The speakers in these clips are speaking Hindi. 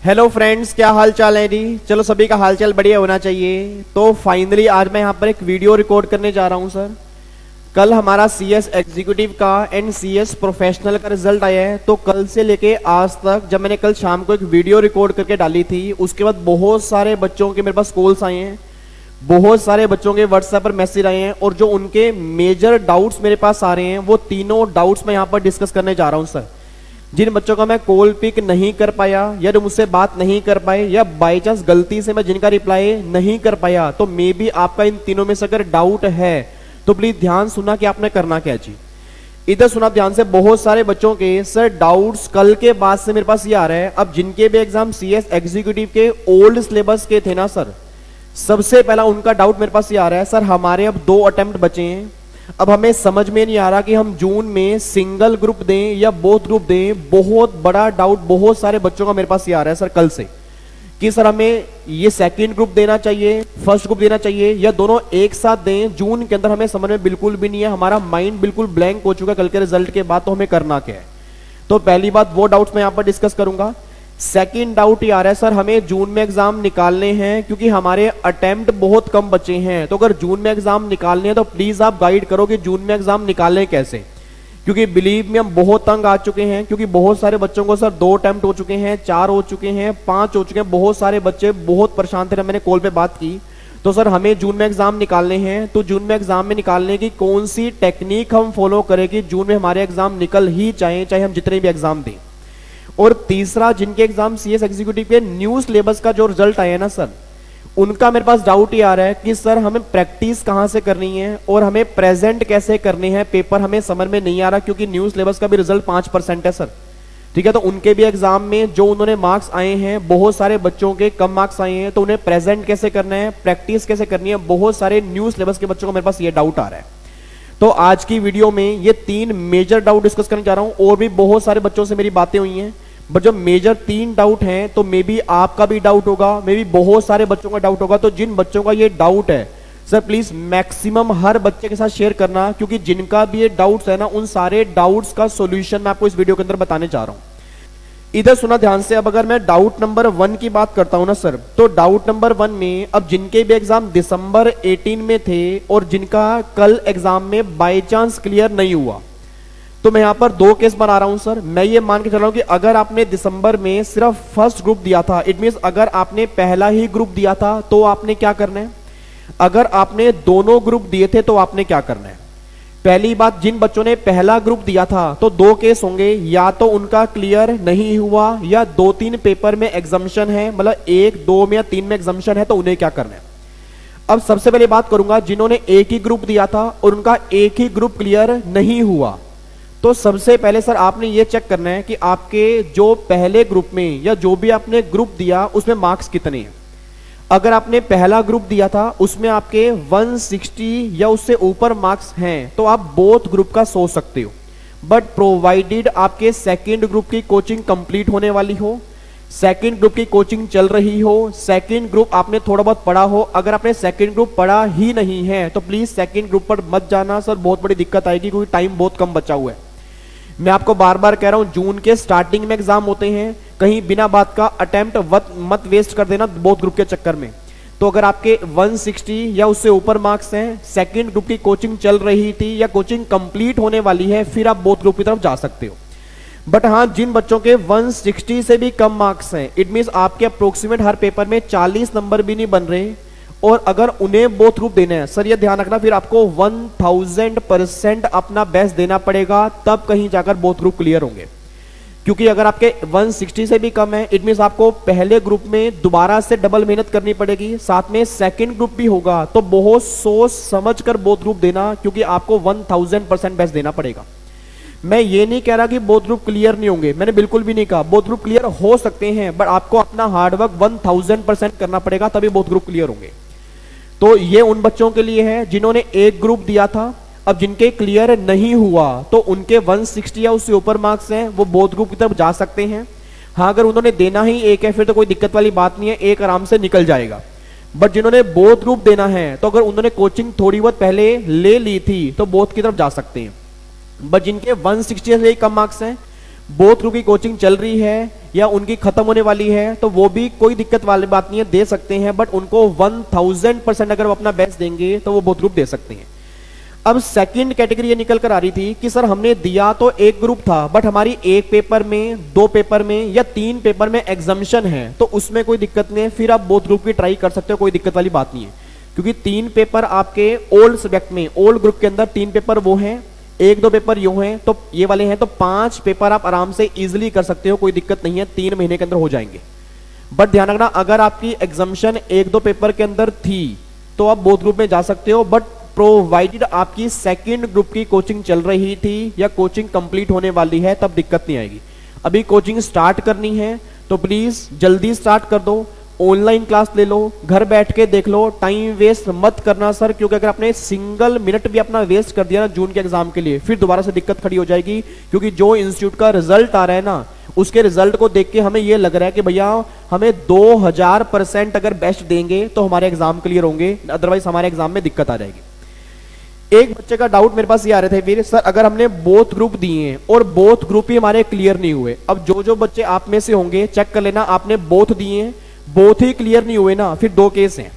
हेलो फ्रेंड्स, क्या हाल चाल है जी। चलो सभी का हाल चाल बढ़िया होना चाहिए। तो फाइनली आज मैं यहाँ पर एक वीडियो रिकॉर्ड करने जा रहा हूँ सर। कल हमारा सीएस एग्जीक्यूटिव का एंड सीएस प्रोफेशनल का रिजल्ट आया है। तो कल से लेके आज तक जब मैंने कल शाम को एक वीडियो रिकॉर्ड करके डाली थी, उसके बाद बहुत सारे बच्चों के मेरे पास कॉल्स आए हैं, बहुत सारे बच्चों के व्हाट्सएप पर मैसेज आए हैं और जो उनके मेजर डाउट्स मेरे पास आ रहे हैं वो तीनों डाउट्स मैं यहाँ पर डिस्कस करने जा रहा हूँ सर। जिन बच्चों का मैं कॉल पिक नहीं कर पाया या जो मुझसे बात नहीं कर पाए या बाई चांस गलती से मैं जिनका रिप्लाई नहीं कर पाया, तो मे बी आपका इन तीनों में से अगर डाउट है तो प्लीज ध्यान सुना कि आपने करना क्या जी। इधर सुना ध्यान से। बहुत सारे बच्चों के सर डाउट्स कल के बाद से मेरे पास ये आ रहा है। अब जिनके भी एग्जाम सीएस एग्जीक्यूटिव के ओल्ड सिलेबस के थे ना सर, सबसे पहला उनका डाउट मेरे पास ये आ रहा है, सर हमारे अब 2 अटेम्प्ट बचे हैं, अब हमें समझ में नहीं आ रहा कि हम जून में सिंगल ग्रुप दें या बोथ ग्रुप दें। बहुत बड़ा डाउट बहुत सारे बच्चों का मेरे पास ये आ रहा है सर कल से कि सर हमें ये सेकंड ग्रुप देना चाहिए, फर्स्ट ग्रुप देना चाहिए या दोनों एक साथ दें। जून के अंदर हमें समझ में बिल्कुल भी नहीं है, हमारा माइंड बिल्कुल ब्लैंक हो चुका है कल के रिजल्ट के बाद, तो हमें करना क्या है। तो पहली बात वो डाउट्स मैं यहां पर डिस्कस करूंगा। सेकंड डाउट ये आ रहा है, सर हमें जून में एग्जाम निकालने हैं क्योंकि हमारे अटेम्प्ट बहुत कम बचे हैं, तो अगर जून में एग्जाम निकालने हैं तो प्लीज आप गाइड करो कि जून में एग्जाम निकालने कैसे। क्योंकि बिलीव में हम बहुत तंग आ चुके हैं, क्योंकि बहुत सारे बच्चों को सर 2 अटेम्प्ट हो चुके हैं, 4 हो चुके हैं, 5 हो चुके हैं। बहुत सारे बच्चे बहुत परेशान थे, मैंने कॉल पे बात की। तो सर हमें जून में एग्जाम निकालने हैं, तो जून में एग्जाम में निकालने की कौन सी टेक्निक हम फॉलो करें कि जून में हमारे एग्जाम निकल ही चाहे हम जितने भी एग्जाम दें। और तीसरा, जिनके एग्जाम सीएस एग्जीक्यूटिव के न्यू सिलेबस का जो रिजल्ट आया ना सर, उनका मेरे पास डाउट ये आ रहा है कि सर हमें प्रैक्टिस कहां से करनी है और हमें प्रेजेंट कैसे करने हैं पेपर, हमें समझ में नहीं आ रहा क्योंकि न्यू सिलेबस का भी रिजल्ट 5% है सर। ठीक है, तो उनके भी एग्जाम में जो उन्होंने मार्क्स आए हैं, बहुत सारे बच्चों के कम मार्क्स आए हैं, तो उन्हें प्रेजेंट कैसे करना है, प्रैक्टिस कैसे करनी है, बहुत सारे न्यू सिलेबस के बच्चों को मेरे पास ये डाउट आ रहा है। तो आज की वीडियो में ये 3 मेजर डाउट डिस्कस करने जा रहा हूं। और भी बहुत सारे बच्चों से मेरी बातें हुई हैं, बट जो मेजर 3 डाउट हैं तो मे बी आपका भी डाउट होगा, मे बी बहुत सारे बच्चों का डाउट होगा। तो जिन बच्चों का ये डाउट है सर, प्लीज मैक्सिमम हर बच्चे के साथ शेयर करना, क्योंकि जिनका भी ये डाउट्स है ना, उन सारे डाउट्स का सॉल्यूशन मैं आपको इस वीडियो के अंदर बताने जा रहा हूं। इधर सुना ध्यान से। अब अगर मैं डाउट नंबर 1 की बात करता हूं ना सर, तो डाउट नंबर 1 में अब जिनके भी एग्जाम दिसंबर 18 में थे और जिनका कल एग्जाम में बाय चांस क्लियर नहीं हुआ, तो मैं यहां पर 2 केस बना रहा हूं सर। मैं ये मान के चल रहा हूं कि अगर आपने दिसंबर में सिर्फ फर्स्ट ग्रुप दिया था, इट मींस अगर आपने पहला ही ग्रुप दिया था तो आपने क्या करना है, अगर आपने दोनों ग्रुप दिए थे तो आपने क्या करना है। पहली बात, जिन बच्चों ने पहला ग्रुप दिया था तो 2 केस होंगे, या तो उनका क्लियर नहीं हुआ या 2-3 पेपर में एग्जम्पशन है, मतलब 1, 2 में या 3 में एग्जम्पशन है, तो उन्हें क्या करना है। अब सबसे पहले बात करूंगा जिन्होंने एक ही ग्रुप दिया था और उनका एक ही ग्रुप क्लियर नहीं हुआ, तो सबसे पहले सर आपने ये चेक करना है कि आपके जो पहले ग्रुप में या जो भी आपने ग्रुप दिया उसमें मार्क्स कितने हैं। अगर आपने पहला ग्रुप दिया था उसमें आपके 160 या उससे ऊपर मार्क्स हैं तो आप बोथ ग्रुप का सोच सकते हो, बट प्रोवाइडेड आपके सेकंड ग्रुप की कोचिंग कंप्लीट होने वाली हो, सेकंड ग्रुप की कोचिंग चल रही हो, सेकंड ग्रुप आपने थोड़ा बहुत पढ़ा हो। अगर आपने सेकंड ग्रुप पढ़ा ही नहीं है तो प्लीज सेकंड ग्रुप पर मत जाना सर, बहुत बड़ी दिक्कत आएगी क्योंकि टाइम बहुत कम बचा हुआ है। मैं आपको बार बार कह रहा हूं, जून के स्टार्टिंग में एग्जाम होते हैं, कहीं बिना बात का अटेम्प्ट मत वेस्ट कर देना बोथ ग्रुप के चक्कर में। तो अगर आपके 160 या उससे ऊपर मार्क्स हैं, सेकंड ग्रुप की कोचिंग चल रही थी या कोचिंग कंप्लीट होने वाली है, फिर आप बोथ ग्रुप की तरफ जा सकते हो। बट हाँ, जिन बच्चों के 160 से भी कम मार्क्स हैं, इट मींस आपके अप्रोक्सीमेट हर पेपर में 40 नंबर भी नहीं बन रहे, और अगर उन्हें बोथ ग्रुप देना है सर, ये ध्यान रखना, फिर आपको 1000% अपना बेस्ट देना पड़ेगा, तब कहीं जाकर बोथ ग्रुप क्लियर होंगे। क्योंकि अगर आपके 160 से भी कम है, इट मींस आपको पहले ग्रुप में दोबारा से डबल मेहनत करनी पड़ेगी, साथ में सेकंड ग्रुप भी होगा, तो बहुत सोच समझ कर बोथ ग्रुप देना, क्योंकि आपको 1000% बेस्ट देना पड़ेगा। मैं ये नहीं कह रहा कि बोथ ग्रुप क्लियर नहीं होंगे, मैंने बिल्कुल भी नहीं कहा, बोथ ग्रुप क्लियर हो सकते हैं, बट आपको अपना हार्डवर्क 1000% करना पड़ेगा, तभी बोथ ग्रुप क्लियर होंगे। तो ये उन बच्चों के लिए है जिन्होंने एक ग्रुप दिया था। अब जिनके क्लियर नहीं हुआ तो उनके 160 या उससे ऊपर मार्क्स हैं, वो बोथ ग्रुप की तरफ जा सकते हैं। हाँ, अगर उन्होंने देना ही एक है फिर तो कोई दिक्कत वाली बात नहीं है, एक आराम से निकल जाएगा। बट जिन्होंने बोथ ग्रुप देना है, तो अगर उन्होंने कोचिंग थोड़ी बहुत पहले ले ली थी तो बोथ की तरफ जा सकते हैं। बट जिनके 160 से कम मार्क्स हैं, बोथ ग्रुप की कोचिंग चल रही है या उनकी खत्म होने वाली है तो वो भी कोई दिक्कत वाली बात नहीं है, दे सकते हैं, बट उनको 1000% अगर वो अपना बेस्ट देंगे तो वो बोथ ग्रुप दे सकते हैं। अब सेकंड कैटेगरी ये निकल कर आ रही थी कि सर हमने दिया तो एक ग्रुप था, बट हमारी एक पेपर में, 2 पेपर में या 3 पेपर में एग्जाम्शन है, तो उसमें कोई दिक्कत नहीं है, फिर आप बोथ ग्रुप की ट्राई कर सकते हो, कोई दिक्कत वाली बात नहीं है। क्योंकि 3 पेपर आपके ओल्ड सब्जेक्ट में, ओल्ड ग्रुप के अंदर 3 पेपर वो हैं, 1-2 पेपर यूं हैं, तो ये वाले हैं, तो 5 पेपर आप आराम से इजिली कर सकते हो, कोई दिक्कत नहीं है, 3 महीने के अंदर हो जाएंगे। बट ध्यान रखना, अगर आपकी एग्जाम्शन 1-2 पेपर के अंदर थी तो आप बोथ ग्रुप में जा सकते हो, बट प्रोवाइडेड आपकी सेकंड ग्रुप की कोचिंग चल रही थी या कोचिंग कंप्लीट होने वाली है, तब दिक्कत नहीं आएगी। अभी कोचिंग स्टार्ट करनी है तो प्लीज जल्दी स्टार्ट कर दो, ऑनलाइन क्लास ले लो, घर बैठ के देख लो, टाइम वेस्ट मत करना सर, क्योंकि अगर आपने सिंगल मिनट भी अपना वेस्ट कर दिया ना जून के एग्जाम के लिए, फिर दोबारा से दिक्कत खड़ी हो जाएगी। क्योंकि जो इंस्टीट्यूट का रिजल्ट आ रहा है ना, उसके रिजल्ट को देख के हमें ये लग रहा है कि भैया हमें 2000% अगर बेस्ट देंगे तो हमारे एग्जाम क्लियर होंगे, अदरवाइज हमारे एग्जाम में दिक्कत आ जाएगी। एक बच्चे का डाउट मेरे पास ये आ रहे थे, फिर सर अगर हमने बोथ ग्रुप दिए हैं और बोथ ग्रुप ही हमारे क्लियर नहीं हुए, अब जो बच्चे आप में से होंगे चेक कर लेना, आपने बोथ दिए हैं, बोथ ही क्लियर नहीं हुए ना, फिर 2 केस हैं।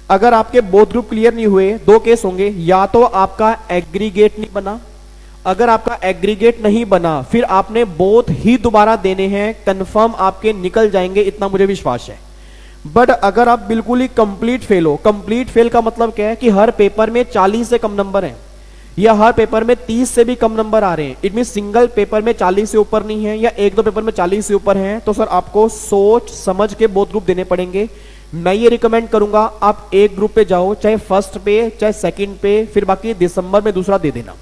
अगर आपके बोथ ग्रुप क्लियर नहीं हुए, 2 केस होंगे, या तो आपका एग्रीगेट नहीं बना, अगर आपका एग्रीगेट नहीं बना फिर आपने बोथ ही दोबारा देने हैं, कंफर्म आपके निकल जाएंगे, इतना मुझे विश्वास है। बट अगर आप बिल्कुल ही कंप्लीट फेल हो, कंप्लीट फेल का मतलब क्या है कि हर पेपर में 40 से कम नंबर हैं या हर पेपर में 30 से भी कम नंबर आ रहे हैं, इट मीन सिंगल पेपर में 40 से ऊपर नहीं है या 1-2 पेपर में 40 से ऊपर हैं, तो सर आपको सोच समझ के बोथ ग्रुप देने पड़ेंगे। मैं ये रिकमेंड करूंगा आप एक ग्रुप पे जाओ, चाहे फर्स्ट पे चाहे सेकंड पे, फिर बाकी दिसंबर में दूसरा दे देना।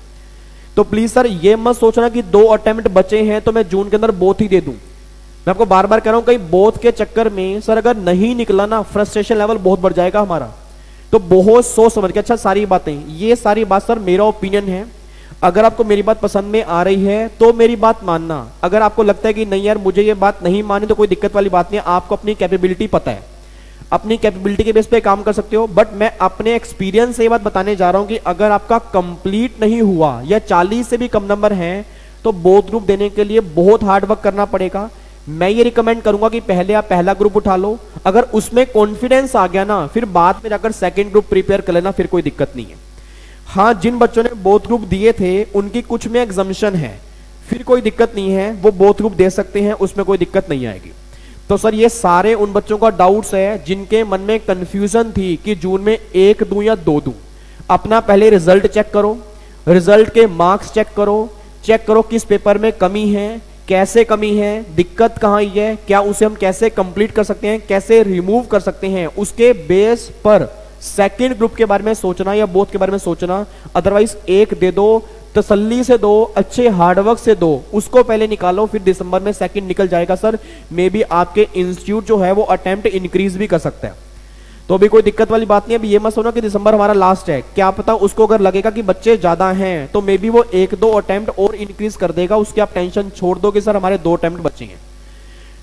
तो प्लीज सर ये मत सोचना कि 2 अटेम्प्ट बचे हैं तो मैं जून के अंदर बोथ ही दे दूं। मैं आपको बार बार कह रहा हूं, कहीं बोथ के चक्कर में सर अगर नहीं निकला ना, फ्रस्ट्रेशन लेवल बहुत बढ़ जाएगा हमारा। तो बहुत सोच समझ के, अच्छा सारी बातें, ये सारी बात सर मेरा ओपिनियन है, अगर आपको मेरी बात पसंद में आ रही है तो मेरी बात मानना, अगर आपको लगता है कि नहीं यार मुझे ये बात नहीं मानी तो कोई दिक्कत वाली बात नहीं है, आपको अपनी कैपेबिलिटी पता है, अपनी कैपेबिलिटी के बेस पे काम कर सकते हो। बट मैं अपने एक्सपीरियंस से ये बात बताने जा रहा हूं कि अगर आपका कंप्लीट नहीं हुआ या 40 से भी कम नंबर हैं तो बोथ ग्रुप देने के लिए बहुत हार्ड वर्क करना पड़ेगा। मैं ये रिकमेंड करूंगा कि पहले आप पहला ग्रुप उठा लो, अगर उसमें कॉन्फिडेंस आ गया ना फिर बाद में जाकर सेकंड ग्रुप प्रिपेयर कर लेना, फिर कोई दिक्कत नहीं है। हाँ, जिन बच्चों ने बोथ ग्रुप दिए थे उनकी कुछ में एग्जाम्शन है, फिर कोई दिक्कत नहीं है, वो बोथ ग्रुप दे सकते हैं, उसमें कोई दिक्कत नहीं आएगी। तो सर ये सारे उन बच्चों का डाउट्स है जिनके मन में कंफ्यूजन थी कि जून में 1 दूं या 2 दूं। अपना पहले रिजल्ट चेक करो, रिजल्ट के मार्क्स चेक करो किस पेपर में कमी है, कैसे कमी है, दिक्कत कहां आई है, क्या उसे हम कैसे कंप्लीट कर सकते हैं, कैसे रिमूव कर सकते हैं, उसके बेस पर सेकंड ग्रुप के बारे में सोचना या बोथ के बारे में सोचना। अदरवाइज एक दे दो, तसल्ली से दो, अच्छे हार्डवर्क से दो, उसको पहले निकालो, फिर दिसंबर में सेकंड निकल जाएगा सर। मे बी आपके इंस्टीट्यूट जो है वो अटेम्प्ट इंक्रीज भी कर सकता है, तो अभी कोई दिक्कत वाली बात नहीं है। अभी ये मत सोचो कि दिसंबर हमारा लास्ट है, क्या पता उसको अगर लगेगा कि बच्चे ज्यादा हैं तो मे बी वो 1-2 अटेम्प्ट और इंक्रीज कर देगा, उसके आप टेंशन छोड़ दो कि सर हमारे 2 अटेम्प्ट बचे हैं।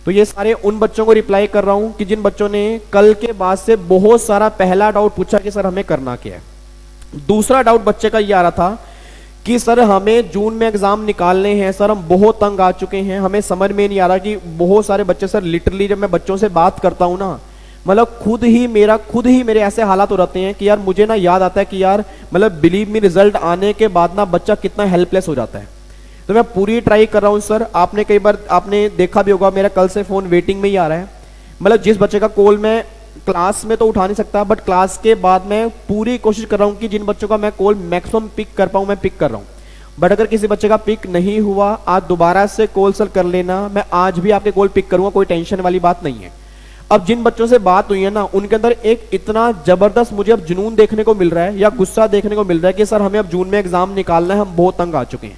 तो ये सारे उन बच्चों को रिप्लाई कर रहा हूं कि जिन बच्चों ने कल के बाद से बहुत सारा पहला डाउट पूछा कि सर हमें करना क्या है। दूसरा डाउट बच्चे का ये आ रहा था कि सर हमें जून में एग्जाम निकालने हैं, सर हम बहुत तंग आ चुके हैं, हमें समझ में नहीं आ रहा कि बहुत सारे बच्चे, सर लिटरली जब मैं बच्चों से बात करता हूं ना, मतलब खुद ही मेरे ऐसे हालात हो जाते हैं कि यार मुझे ना याद आता है कि यार मतलब बिलीव मी रिजल्ट आने के बाद ना बच्चा कितना हेल्पलेस हो जाता है। तो मैं पूरी ट्राई कर रहा हूं सर। आपने कई बार आपने देखा भी होगा मेरा कल से फोन वेटिंग में ही आ रहा है, मतलब जिस बच्चे का कॉल मैं क्लास में तो उठा नहीं सकता, बट क्लास के बाद मैं पूरी कोशिश कर रहा हूं कि जिन बच्चों का मैं कॉल मैक्सिमम पिक कर पाऊं मैं पिक कर रहा हूं। बट अगर किसी बच्चे का पिक नहीं हुआ, आज दोबारा से कॉल सर कर लेना, मैं आज भी आपके कॉल पिक करूंगा, कोई टेंशन वाली बात नहीं है। अब जिन बच्चों से बात हुई है ना, उनके अंदर एक इतना जबरदस्त मुझे अब जुनून देखने को मिल रहा है या गुस्सा देखने को मिल रहा है कि सर हमें अब जून में एग्जाम निकालना है, हम बहुत तंग आ चुके हैं।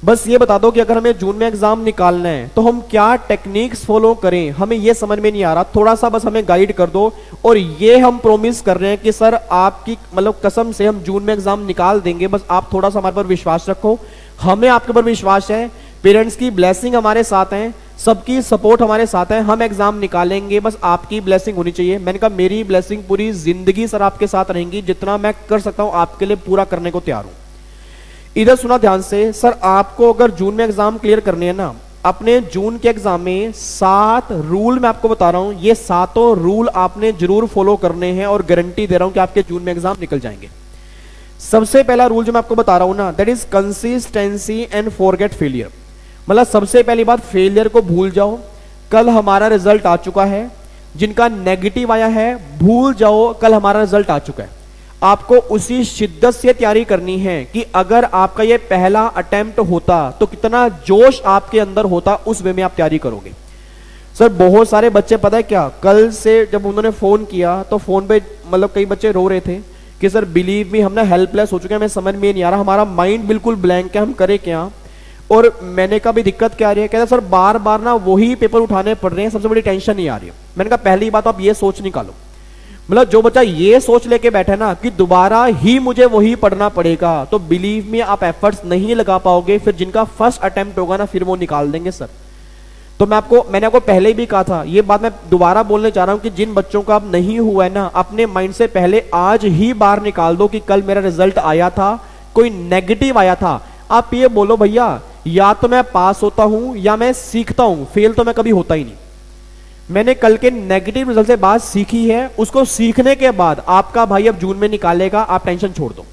बस ये बता दो कि अगर हमें जून में एग्जाम निकालना है तो हम क्या टेक्निक्स फॉलो करें, हमें ये समझ में नहीं आ रहा, थोड़ा सा बस हमें गाइड कर दो। और ये हम प्रॉमिस कर रहे हैं कि सर आपकी मतलब कसम से हम जून में एग्जाम निकाल देंगे, बस आप थोड़ा सा हमारे पर विश्वास रखो, हमें आपके पर विश्वास है, पेरेंट्स की ब्लेसिंग हमारे साथ है, सबकी सपोर्ट हमारे साथ है, हम एग्जाम निकालेंगे, बस आपकी ब्लेसिंग होनी चाहिए। मैंने कहा मेरी ब्लेसिंग पूरी जिंदगी सर आपके साथ रहेंगी, जितना मैं कर सकता हूं आपके लिए पूरा करने को तैयार हूं। इधर सुना ध्यान से, सर आपको अगर जून में एग्जाम क्लियर करने हैं ना, अपने जून के एग्जाम में 7 रूल मैं आपको बता रहा हूं, ये 7 रूल आपने जरूर फॉलो करने हैं और गारंटी दे रहा हूं कि आपके जून में एग्जाम निकल जाएंगे। सबसे पहला रूल जो मैं आपको बता रहा हूं ना, that is consistency and forget failure. मतलब सबसे पहली बात, फेलियर को भूल जाओ। कल हमारा रिजल्ट आ चुका है, जिनका नेगेटिव आया है भूल जाओ, कल हमारा रिजल्ट आ चुका है। आपको उसी शिद्दत से तैयारी करनी है कि अगर आपका ये पहला अटेम्प्ट होता तो कितना जोश आपके अंदर होता, उस वे में आप तैयारी करोगे। सर बहुत सारे बच्चे पता है क्या, कल से जब उन्होंने फोन किया तो फोन पे मतलब कई बच्चे रो रहे थे कि सर बिलीव मी हम ना हेल्पलेस हो चुके हैं, हमें समझ में नहीं आ रहा, हमारा माइंड बिल्कुल ब्लैंक है, हम करें क्या। और मैंने कहा भी दिक्कत क्या आ रही है, कहता सर बार बार ना वही पेपर उठाने पड़ रहे हैं, सबसे बड़ी टेंशन नहीं आ रही है। मैंने कहा पहली बात आप ये सोच निकालो, मतलब जो बच्चा ये सोच लेके बैठे ना कि दोबारा ही मुझे वही पढ़ना पड़ेगा, तो बिलीव में आप एफर्ट्स नहीं लगा पाओगे, फिर जिनका फर्स्ट अटेम्प्ट होगा ना फिर वो निकाल देंगे सर। तो मैंने आपको पहले भी कहा था, ये बात मैं दोबारा बोलने चाह रहा हूं कि जिन बच्चों का अब नहीं हुआ है ना, अपने माइंड से पहले आज ही बाहर निकाल दो कि कल मेरा रिजल्ट आया था, कोई नेगेटिव आया था, आप ये बोलो भैया या तो मैं पास होता हूं या मैं सीखता हूं, फेल तो मैं कभी होता ही नहीं। मैंने कल के नेगेटिव रिजल्ट से बात सीखी है, उसको सीखने के बाद आपका भाई अब जून में निकालेगा, आप टेंशन छोड़ दो।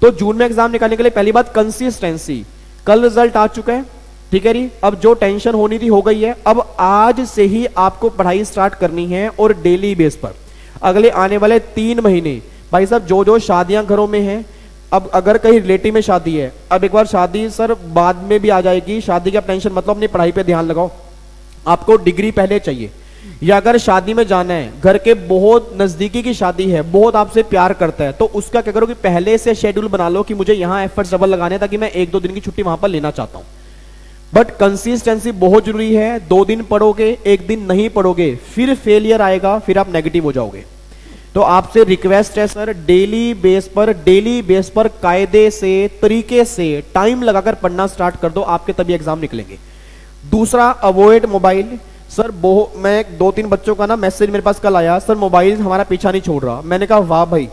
तो जून में एग्जाम निकालने के लिए पहली बात कंसिस्टेंसी। कल रिजल्ट आ चुका है, ठीक है जी, अब जो टेंशन होनी थी हो गई है, अब आज से ही आपको पढ़ाई स्टार्ट करनी है और डेली बेस पर अगले आने वाले 3 महीने। भाई साहब जो शादियां घरों में हैं, अब अगर कहीं रिलेटिव में शादी है, अब एक बार शादी सर बाद में भी आ जाएगी, शादी की आप टेंशन मतलब अपनी पढ़ाई पे ध्यान लगाओ, आपको डिग्री पहले चाहिए। या अगर शादी में जाना है, घर के बहुत नजदीकी की शादी है, बहुत आपसे प्यार करता है, तो उसका क्या करो कि पहले से शेड्यूल बना लो कि मुझे यहां एफर्ट्स डबल लगाने ताकि मैं 1-2 दिन की छुट्टी वहां पर लेना चाहता हूं। बट कंसिस्टेंसी बहुत जरूरी है, 2 दिन पढ़ोगे 1 दिन नहीं पढ़ोगे फिर फेलियर आएगा, फिर आप नेगेटिव हो जाओगे। तो आपसे रिक्वेस्ट है सर, डेली बेस पर कायदे से तरीके से टाइम लगाकर पढ़ना स्टार्ट कर दो, आपके तभी एग्जाम निकलेंगे। दूसरा, अवॉइड मोबाइल। सर मैं 2-3 बच्चों का ना मैसेज मेरे पास कल आया, सर मोबाइल हमारा पीछा नहीं छोड़ रहा। मैंने कहा वाह भाई,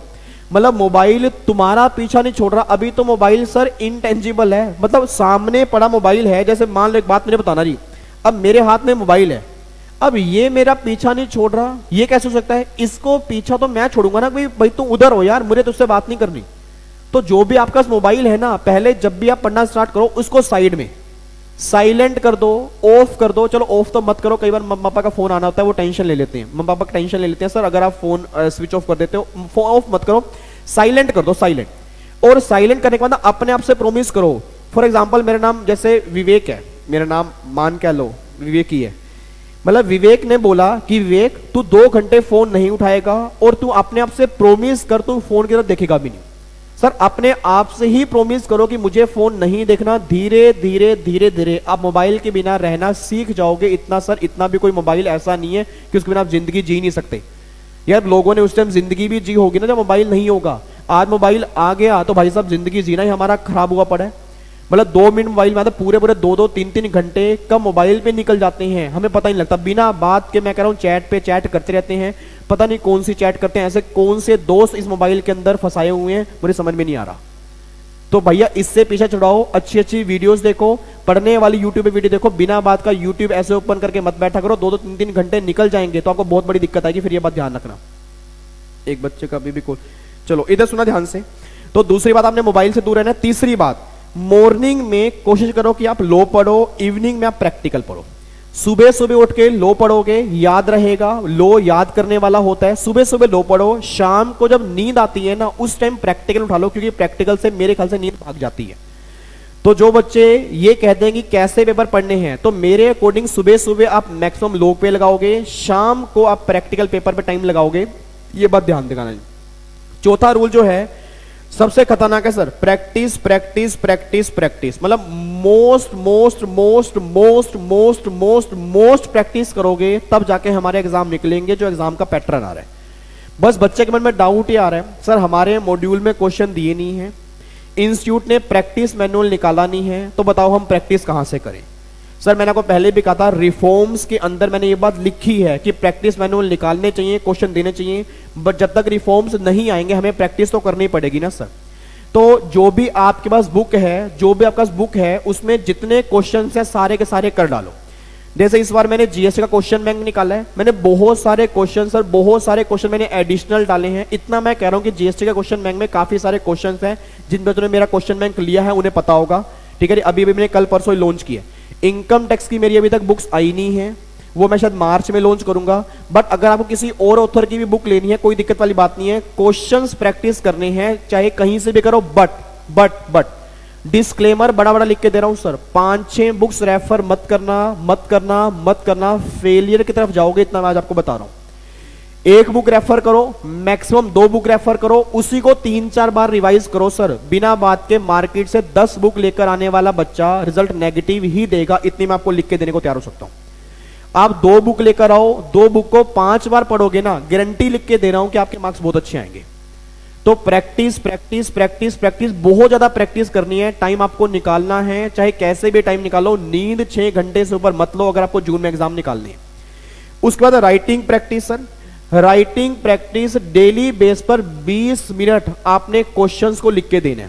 मतलब मोबाइल तुम्हारा पीछा नहीं छोड़ रहा। अभी तो मोबाइल सर इनटेंजिबल है, मतलब सामने पड़ा मोबाइल है। जैसे मान लो एक बात मुझे बताना जी, अब मेरे हाथ में मोबाइल है, अब ये मेरा पीछा नहीं छोड़ रहा, ये कैसे हो सकता है? इसको पीछा तो मैं छोड़ूंगा ना, भाई तुम उधर हो यार, मुझे तुझसे बात नहीं करनी। तो जो भी आपका मोबाइल है ना, पहले जब भी आप पढ़ना स्टार्ट करो उसको साइड में साइलेंट कर दो, ऑफ कर दो। चलो ऑफ तो मत करो, कई बार मम्मा पापा का फोन आना होता है, वो टेंशन ले लेते हैं, मम्मा पापा टेंशन ले लेते हैं सर अगर आप फोन स्विच ऑफ कर देते हो। फोन ऑफ मत करो, साइलेंट कर दो, साइलेंट। और साइलेंट करने के बाद अपने आप से प्रॉमिस करो। फॉर एग्जांपल मेरा नाम जैसे विवेक है, मेरा नाम मान कह लो विवेक ही है, मतलब विवेक ने बोला कि विवेक तू 2 घंटे फोन नहीं उठाएगा, और तू अपने आप से प्रॉमिस कर तू फोन की तरफ देखेगा भी नहीं। सर अपने आप से ही प्रॉमिस करो कि मुझे फोन नहीं देखना। धीरे धीरे धीरे धीरे आप मोबाइल के बिना रहना सीख जाओगे। इतना सर, इतना भी कोई मोबाइल ऐसा नहीं है कि उसके बिना आप जिंदगी जी नहीं सकते। यार लोगों ने उस टाइम जिंदगी भी जी होगी ना जब मोबाइल नहीं होगा। आज मोबाइल आ गया तो भाई साहब जिंदगी जीना ही हमारा खराब हुआ पड़ा है। मतलब 2 मिनट मोबाइल में पूरे 2-2 3-3 घंटे कब मोबाइल पे निकल जाते हैं हमें पता नहीं लगता। बिना बात के मैं कह रहा हूँ चैट पे चैट करते रहते हैं, पता नहीं कौन सी चैट करते हैं, ऐसे कौन से दोस्त इस मोबाइल के अंदर फंसाए हुए हैं मुझे समझ में नहीं आ रहा। तो भैया इससे पीछे छुड़ाओ, अच्छी अच्छी वीडियोस देखो, पढ़ने वाली यूट्यूब पे वीडियो देखो, बिना बात का यूट्यूब ऐसे ओपन करके मत बैठा करो। 2-2 3-3 घंटे निकल जाएंगे तो आपको बहुत बड़ी दिक्कत आएगी, फिर ये बात ध्यान रखना। एक बच्चे का अभी भी कोई, चलो इधर सुना ध्यान से। तो दूसरी बात, आपने मोबाइल से दूर रहना है। तीसरी बात, मॉर्निंग में कोशिश करो कि आप लो पढ़ो, इवनिंग में आप प्रैक्टिकल पढ़ो। सुबह सुबह उठ के लो पढ़ोगे याद रहेगा, लो याद करने वाला होता है। सुबह सुबह लो पढ़ो, शाम को जब नींद आती है ना उस टाइम प्रैक्टिकल उठा लो, क्योंकि प्रैक्टिकल से मेरे ख्याल से नींद भाग जाती है। तो जो बच्चे ये कहते हैं कि कैसे पेपर पढ़ने हैं, तो मेरे अकॉर्डिंग सुबह सुबह आप मैक्सिमम लो पे लगाओगे, शाम को आप प्रैक्टिकल पेपर पे टाइम लगाओगे, ये बात ध्यान दिखाना। चौथा रूल जो है सबसे खतरनाक है sir, practice practice practice practice. मतलब most most most most most most most practice करोगे तब जाके हमारे एग्जाम निकलेंगे, जो एग्जाम का पैटर्न आ रहा है। बस बच्चे के मन में डाउट ही आ रहा है, सर हमारे मॉड्यूल में क्वेश्चन दिए नहीं है, इंस्टीट्यूट ने प्रैक्टिस मैनुअल निकाला नहीं है, तो बताओ हम प्रैक्टिस कहां से करें। सर मैंने आपको पहले भी कहा था, रिफॉर्म्स के अंदर मैंने ये बात लिखी है कि प्रैक्टिस मैनुअल निकालने चाहिए, क्वेश्चन देने चाहिए, बट जब तक रिफॉर्म्स नहीं आएंगे हमें प्रैक्टिस तो करनी पड़ेगी ना सर। तो जो भी आपके पास बुक है, जो भी आपके पास बुक है, उसमें जितने क्वेश्चन है सारे के सारे कर डालो। जैसे इस बार मैंने जीएसटी का क्वेश्चन बैंक निकाला है, मैंने बहुत सारे क्वेश्चन सर, बहुत सारे क्वेश्चन मैंने एडिशनल डाले हैं। इतना मैं कह रहा हूं कि जीएसटी का क्वेश्चन बैंक में काफी सारे क्वेश्चन हैं जिन बच्चों ने मेरा क्वेश्चन बैंक लिया है उन्हें पता होगा, ठीक है। अभी मैंने कल परसों लॉन्च किया। इनकम टैक्स की मेरी अभी तक बुक्स आई नहीं है, वो मैं शायद मार्च में लॉन्च करूंगा। बट अगर आपको किसी और ऑथर की भी बुक लेनी है, कोई दिक्कत वाली बात नहीं है। क्वेश्चंस प्रैक्टिस करने हैं, चाहे कहीं से भी करो। बट डिस्क्लेमर बड़ा बड़ा लिख के दे रहा हूं सर, 5-6 बुक्स रेफर मत करना, फेलियर की तरफ जाओगे, इतना मैं आज आपको बता रहा हूं। एक बुक रेफर करो, मैक्सिमम 2 बुक रेफर करो, उसी को 3-4 बार रिवाइज करो सर। बिना बात के मार्केट से 10 बुक लेकर आने वाला बच्चा रिजल्ट नेगेटिव ही देगा, इतनी मैं आपको लिख के देने को तैयार हो सकता हूं। आप 2 बुक लेकर आओ, 2 बुक को 5 बार पढ़ोगे ना, गारंटी लिख के दे रहा हूं कि आपके मार्क्स बहुत अच्छे आएंगे। तो प्रैक्टिस, बहुत ज्यादा प्रैक्टिस करनी है। टाइम आपको निकालना है, चाहे कैसे भी टाइम निकालो। नींद 6 घंटे से ऊपर मत लो अगर आपको जून में एग्जाम निकालनी है। उसके बाद writing practice sir, writing practice daily base पर 20 मिनट आपने क्वेश्चंस को लिख के देने।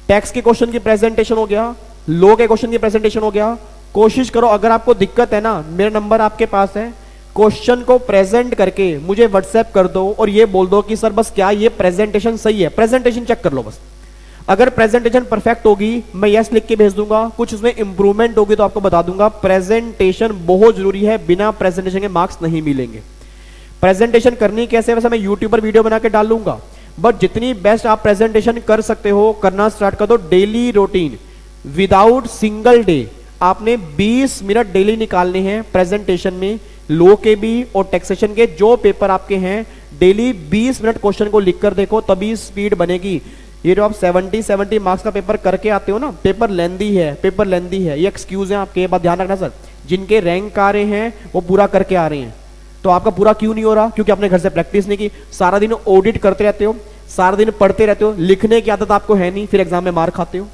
टैक्स के क्वेश्चन की प्रेजेंटेशन हो गया, लॉ के क्वेश्चन की प्रेजेंटेशन हो गया। कोशिश करो, अगर आपको दिक्कत है ना, मेरा नंबर आपके पास है, क्वेश्चन को प्रेजेंट करके मुझे व्हाट्सएप कर दो और ये बोल दो कि सर बस क्या ये प्रेजेंटेशन सही है, प्रेजेंटेशन चेक कर लो बस। अगर प्रेजेंटेशन परफेक्ट होगी मैं यस लिख के भेज दूंगा, कुछ उसमें इंप्रूवमेंट होगी तो आपको बता दूंगा। प्रेजेंटेशन बहुत जरूरी है, बिना प्रेजेंटेशन के मार्क्स नहीं मिलेंगे। प्रेजेंटेशन करनी कैसे, वैसे मैं यूट्यूब पर वीडियो बना के डाल लूंगा, बट जितनी बेस्ट आप प्रेजेंटेशन कर सकते हो करना स्टार्ट कर दो। Daily routine without single day आपने 20 मिनट डेली निकालने हैं प्रेजेंटेशन में। लॉ के भी और टैक्सेशन के जो पेपर आपके हैं, डेली 20 मिनट क्वेश्चन को लिखकर देखो, तभी स्पीड बनेगी। ये जो आप 70 मार्क्स का पेपर करके आते हो ना, पेपर लेंदी है, ये एक्सक्यूज है आपके। बात ध्यान रखना सर, जिनके रैंक आ रहे हैं वो पूरा करके आ रहे हैं, तो आपका पूरा क्यों नहीं हो रहा? क्योंकि आपने घर से प्रैक्टिस नहीं की। सारा दिन ऑडिट करते रहते हो, सारा दिन पढ़ते रहते हो, लिखने की आदत आपको है नहीं, फिर एग्जाम में मार खाते हो।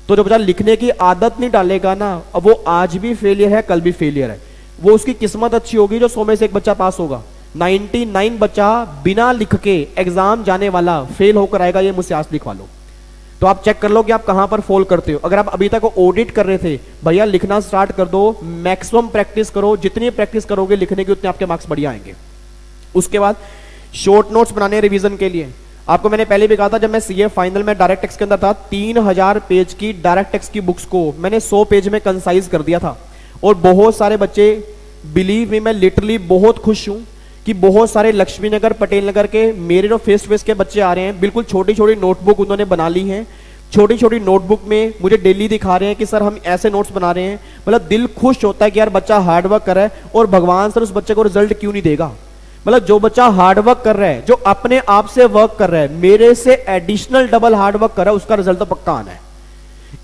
तो जो बच्चा लिखने की आदत नहीं डालेगा ना, अब वो आज भी फेलियर है, कल भी फेलियर है। वो उसकी किस्मत अच्छी होगी जो 100 में से 1 बच्चा पास होगा। 99 बच्चा बिना लिख के एग्जाम जाने वाला फेल होकर आएगा, ये मुझसे आज लिखवा लो। तो आप चेक कर लो कि आप कहां पर फॉल करते हो। अगर आप अभी तक ऑडिट कर रहे थे, भैया लिखना स्टार्ट कर दो, मैक्सिमम प्रैक्टिस करो। जितनी प्रैक्टिस करोगे लिखने की, उतने आपके मार्क्स बढ़िया आएंगे। उसके बाद शॉर्ट नोट्स बनाने रिवीजन के लिए, आपको मैंने पहले भी कहा था, जब मैं सीए फाइनल में डायरेक्ट टैक्स के अंदर था, 3000 पेज की डायरेक्ट टैक्स की बुक्स को मैंने 100 पेज में कंसाइज कर दिया था। और बहुत सारे बच्चे, बिलीव मी, मैं लिटरली बहुत खुश हूं कि बहुत सारे लक्ष्मी नगर, पटेल नगर के मेरे जो फेस टू फेस के बच्चे आ रहे हैं, बिल्कुल छोटी छोटी नोटबुक उन्होंने बना ली है। छोटी छोटी नोटबुक में मुझे डेली दिखा रहे हैं कि सर हम ऐसे नोट्स बना रहे हैं। मतलब दिल खुश होता है कि यार बच्चा हार्डवर्क कर रहा है, और भगवान सर उस बच्चे को रिजल्ट क्यों नहीं देगा। मतलब जो बच्चा हार्डवर्क कर रहा है, जो अपने आप से वर्क कर रहा है, मेरे से एडिशनल डबल हार्डवर्क कर रहा है, उसका रिजल्ट तो पक्का आना है।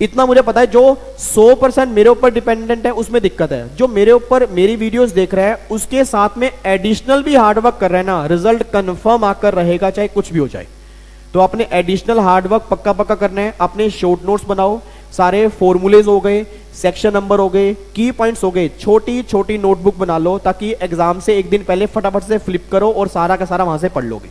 इतना मुझे पता है। जो 100% मेरे ऊपर डिपेंडेंट है उसमें दिक्कत है, जो मेरे ऊपर मेरी वीडियोस देख रहा है उसके साथ में एडिशनल भी हार्डवर्क कर रहा है ना, रिजल्ट कंफर्म आकर रहेगा, चाहे कुछ भी हो जाए। तो अपने एडिशनल हार्डवर्क पक्का पक्का करना है। अपने शॉर्ट नोट्स बनाओ, सारे फॉर्मूलेज हो गए, सेक्शन नंबर हो गए, की पॉइंट्स हो गए, छोटी छोटी नोटबुक बना लो, ताकि एग्जाम से एक दिन पहले फटाफट से फ्लिप करो और सारा का सारा वहां से पढ़ लोगे।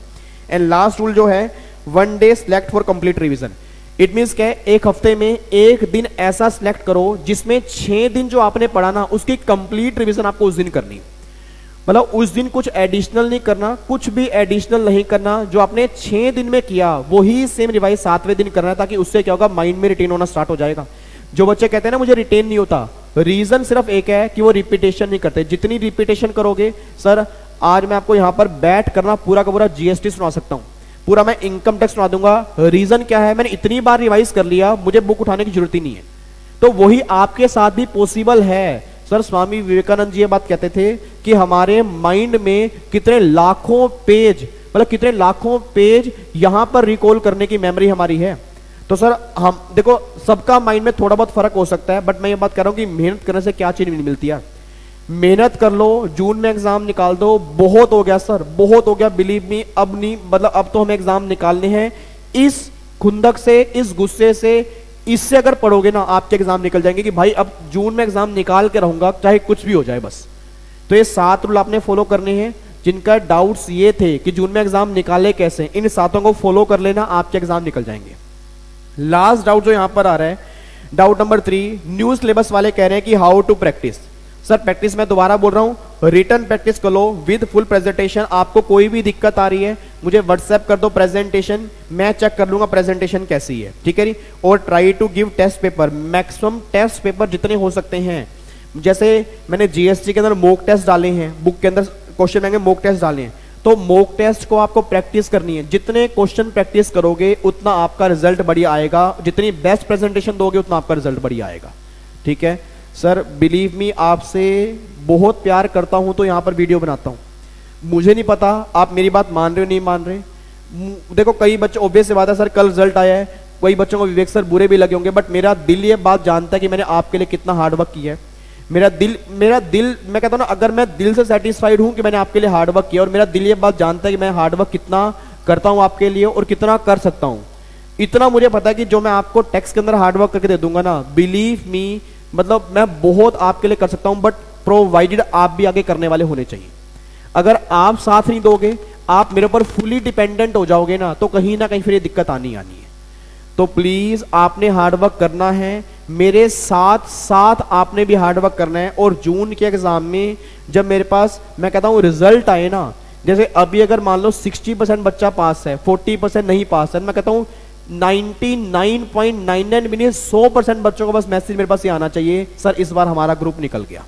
एंड लास्ट रूल जो है, 1 day select for complete revision. It means क्या है, एक हफ्ते में एक दिन ऐसा सिलेक्ट करो जिसमें 6 दिन जो आपने पढ़ा ना, उसकी कंप्लीट रिवीजन आपको उस दिन करनी। मतलब उस दिन कुछ एडिशनल नहीं करना, कुछ भी एडिशनल नहीं करना। जो आपने 6 दिन में किया वही सेम रिवाइज 7वें दिन करना है, ताकि उससे क्या होगा, माइंड में रिटेन होना स्टार्ट हो जाएगा। जो बच्चे कहते हैं ना मुझे रिटेन नहीं होता, रीजन सिर्फ एक है कि वो रिपीटेशन नहीं करते। जितनी रिपीटेशन करोगे, सर आज मैं आपको यहां पर बैठ करना पूरा का पूरा जीएसटी सुना सकता हूं, पूरा मैं इनकम टैक्स सुना दूंगा। रीजन क्या है, मैंने इतनी बार रिवाइज कर लिया, मुझे बुक उठाने की जरूरत ही नहीं है। तो वही आपके साथ भी पॉसिबल है। सर स्वामी विवेकानंद जी ये बात कहते थे कि हमारे माइंड में कितने लाखों पेज, मतलब कितने लाखों पेज यहां पर रिकॉल करने की मेमोरी हमारी है। तो सर हम देखो, सबका माइंड में थोड़ा बहुत फर्क हो सकता है, बट मैं ये बात कर रहा हूं कि मेहनत करने से क्या चीज नहीं मिलती है। मेहनत कर लो, जून में एग्जाम निकाल दो, बहुत हो गया सर, बहुत हो गया, बिलीव मी। अब नहीं, मतलब अब तो हमें एग्जाम निकालने हैं। इस खुंदक से, इस गुस्से से, इससे अगर पढ़ोगे ना, आपके एग्जाम निकल जाएंगे कि भाई अब जून में एग्जाम निकाल के रहूंगा, चाहे कुछ भी हो जाए बस। तो ये 7 रूल आपने फॉलो करने हैं। जिनका डाउट्स ये थे कि जून में एग्जाम निकाले कैसे, इन 7 को फॉलो कर लेना, आपके एग्जाम निकल जाएंगे। लास्ट डाउट जो यहां पर आ रहा है, डाउट नंबर 3, न्यू सिलेबस वाले कह रहे हैं कि how to practise. Sir practice मैं दोबारा बोल रहा हूं, रिटर्न प्रैक्टिस कर लो विद फुल प्रेजेंटेशन। आपको कोई भी दिक्कत आ रही है मुझे व्हाट्सएप कर दो प्रेजेंटेशन, मैं चेक कर लूंगा प्रेजेंटेशन कैसी है, ठीक है जी। और try to give test paper, maximum test paper जितने हो सकते हैं। जैसे मैंने जीएसटी के अंदर मॉक टेस्ट डाले हैं, बुक के अंदर क्वेश्चन बैंक मॉक टेस्ट डाले हैं, तो मॉक टेस्ट को आपको प्रैक्टिस करनी है। जितने क्वेश्चन प्रैक्टिस करोगे उतना आपका रिजल्ट बढ़िया आएगा, जितनी बेस्ट प्रेजेंटेशन दोगे उतना आपका रिजल्ट बढ़िया आएगा, ठीक है। सर बिलीव मी, आपसे बहुत प्यार करता हूं तो यहां पर वीडियो बनाता हूं। मुझे नहीं पता आप मेरी बात मान रहे हो नहीं मान रहे। देखो कई बच्चे, ऑब्वियस सी बात है सर कल रिजल्ट आया है, कई बच्चों को विवेक सर बुरे भी लगे होंगे, बट मेरा दिल ये बात जानता है कि मैंने आपके लिए कितना हार्डवर्क किया है। मेरा दिल मैं कहता हूं ना, अगर मैं दिल से सेटिस्फाइड हूं कि मैंने आपके लिए हार्डवर्क किया, और मेरा दिल ये बात जानता है कि मैं हार्डवर्क कितना करता हूं आपके लिए और कितना कर सकता हूं, इतना मुझे पता है कि जो मैं आपको टेक्स्ट के अंदर हार्डवर्क करके दे दूंगा ना, बिलीव मी, मतलब मैं बहुत आपके लिए कर सकता हूं, बट प्रोवाइडेड आप भी आगे करने वाले होने चाहिए। अगर आप साथ नहीं दोगे, आप मेरे ऊपर फुली डिपेंडेंट हो जाओगे ना, तो कहीं ना कहीं फिर ये दिक्कत आनी है। तो प्लीज आपने हार्डवर्क करना है, मेरे साथ साथ आपने भी हार्डवर्क करना है। और जून के एग्जाम में जब मेरे पास, मैं कहता हूं रिजल्ट आए ना, जैसे अभी अगर मान लो 60% बच्चा पास है, 40% नहीं पास है, मैं कहता हूं 99.99 मीन 100% बच्चों को बस मैसेज मेरे पास ये आना चाहिए, सर इस बार हमारा ग्रुप निकल गया।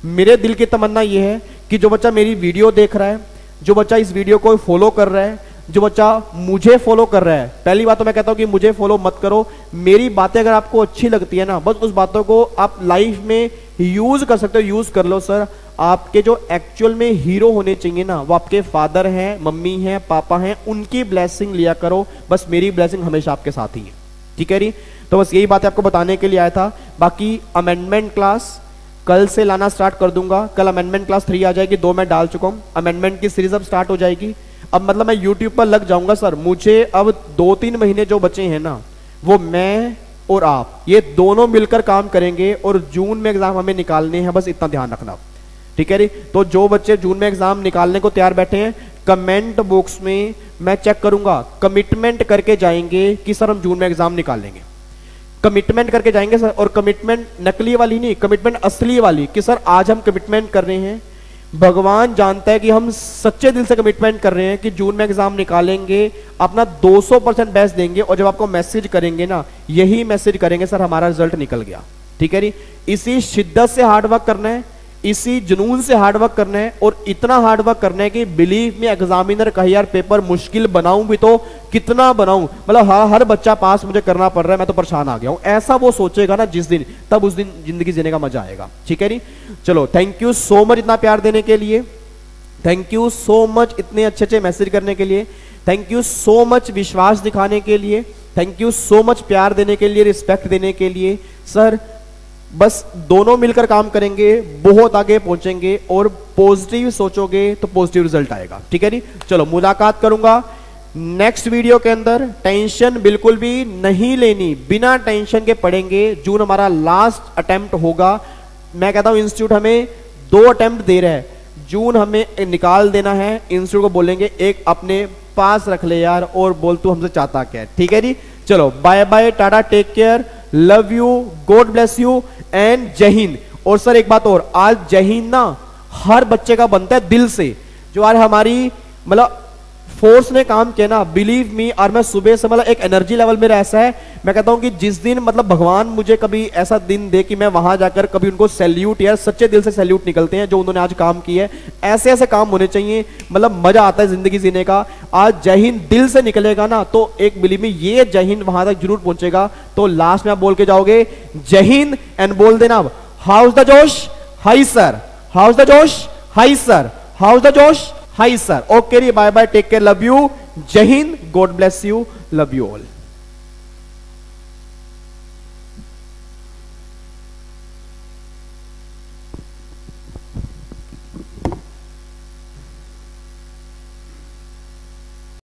मेरे दिल की तमन्ना ये है कि जो बच्चा मेरी वीडियो देख रहा है, जो बच्चा इस वीडियो को फॉलो कर रहा है, जो बच्चा मुझे फॉलो कर रहा है, पहली बात तो मैं कहता हूं कि मुझे फॉलो मत करो, मेरी बातें अगर आपको अच्छी लगती है ना, बस उस बातों को आप लाइफ में यूज कर सकते हो, यूज कर लो। सर आपके जो एक्चुअल में हीरो होने चाहिए ना, वो आपके फादर हैं, मम्मी हैं, पापा हैं, उनकी ब्लेसिंग लिया करो, बस मेरी ब्लेसिंग हमेशा आपके साथ ही है, ठीक है जी। तो बस यही बात आपको बताने के लिए आया था। बाकी अमेंडमेंट क्लास कल से लाना स्टार्ट कर दूंगा, कल अमेंडमेंट क्लास 3 आ जाएगी, 2 मैं डाल चुका हूं, अमेंडमेंट की सीरीज अब स्टार्ट हो जाएगी। अब मतलब मैं YouTube पर लग जाऊंगा सर, मुझे अब 2-3 महीने जो बचे हैं ना, वो मैं और आप ये दोनों मिलकर काम करेंगे, और जून में एग्जाम हमें निकालने हैं, बस इतना ध्यान रखना, ठीक है जी। तो जो बच्चे जून में एग्जाम निकालने को तैयार बैठे हैं, कमेंट बॉक्स में मैं चेक करूंगा, कमिटमेंट करके जाएंगे कि सर हम जून में एग्जाम निकालेंगे, कमिटमेंट करके जाएंगे सर। और कमिटमेंट नकली वाली नहीं, कमिटमेंट असली वाली, कि सर आज हम कमिटमेंट कर रहे हैं, भगवान जानता है कि हम सच्चे दिल से कमिटमेंट कर रहे हैं कि जून में एग्जाम निकालेंगे, अपना 200% बेस्ट देंगे, और जब आपको मैसेज करेंगे ना, यही मैसेज करेंगे सर हमारा रिजल्ट निकल गया, ठीक है जी। इसी शिद्दत से हार्डवर्क करना है, इसी जुनून से हार्डवर्क करना है, और इतना हार्डवर्क करना है कि बिलीव में एग्जामिनर कहे यार पेपर मुश्किल बनाऊं भी तो कितना बनाऊं, मतलब हर बच्चा पास मुझे करना पड़ रहा है, मैं तो परेशान आ गया हूं, ऐसा वो सोचेगा ना जिस दिन, तब उस दिन जिंदगी जीने का मजा आएगा, ठीक है नी। चलो थैंक यू सो मच इतना प्यार देने के लिए, थैंक यू सो मच इतने अच्छे अच्छे मैसेज करने के लिए, थैंक यू सो मच विश्वास दिखाने के लिए, थैंक यू सो मच प्यार देने के लिए, रिस्पेक्ट देने के लिए। सर बस दोनों मिलकर काम करेंगे, बहुत आगे पहुंचेंगे, और पॉजिटिव सोचोगे तो पॉजिटिव रिजल्ट आएगा, ठीक है जी। चलो मुलाकात करूंगा नेक्स्ट वीडियो के अंदर। टेंशन बिल्कुल भी नहीं लेनी, बिना टेंशन के पढ़ेंगे। जून हमारा लास्ट अटेम्प्ट होगा, मैं कहता हूं इंस्टीट्यूट हमें 2 अटेम्प्ट दे रहा है, जून हमें निकाल देना है। इंस्टीट्यूट को बोलेंगे एक अपने पास रख ले यार, और बोल तू हमसे चाहता क्या है, ठीक है जी। चलो bye bye, tata, take care, love you, God bless you and जय हिंद। और सर एक बात और, आज जय हिंद ना हर बच्चे का बनता है दिल से, जो आज हमारी मतलब फोर्स ने काम किया ना, बिलीव मी। और मैं सुबह से मतलब एक एनर्जी लेवल मेरा ऐसा है, मैं कहता हूं कि जिस दिन मतलब भगवान मुझे कभी ऐसा दिन दे कि मैं वहां जाकर कभी उनको सैल्यूट, यार सच्चे दिल से सैल्यूट निकलते हैं जो उन्होंने आज काम किया है, ऐसे ऐसे काम होने चाहिए, मतलब मजा आता है जिंदगी जीने का। आज जय हिंद दिल से निकलेगा ना, तो एक बिलीव मी ये जय हिंद वहां तक जरूर पहुंचेगा। तो लास्ट में आप बोल के जाओगे जय हिंद एंड बोल देना how's the josh, high sir, how's the josh, high sir, how's the josh, high sir. Okay, bye bye, take care, love you, Jai Hind, God bless you, love you all.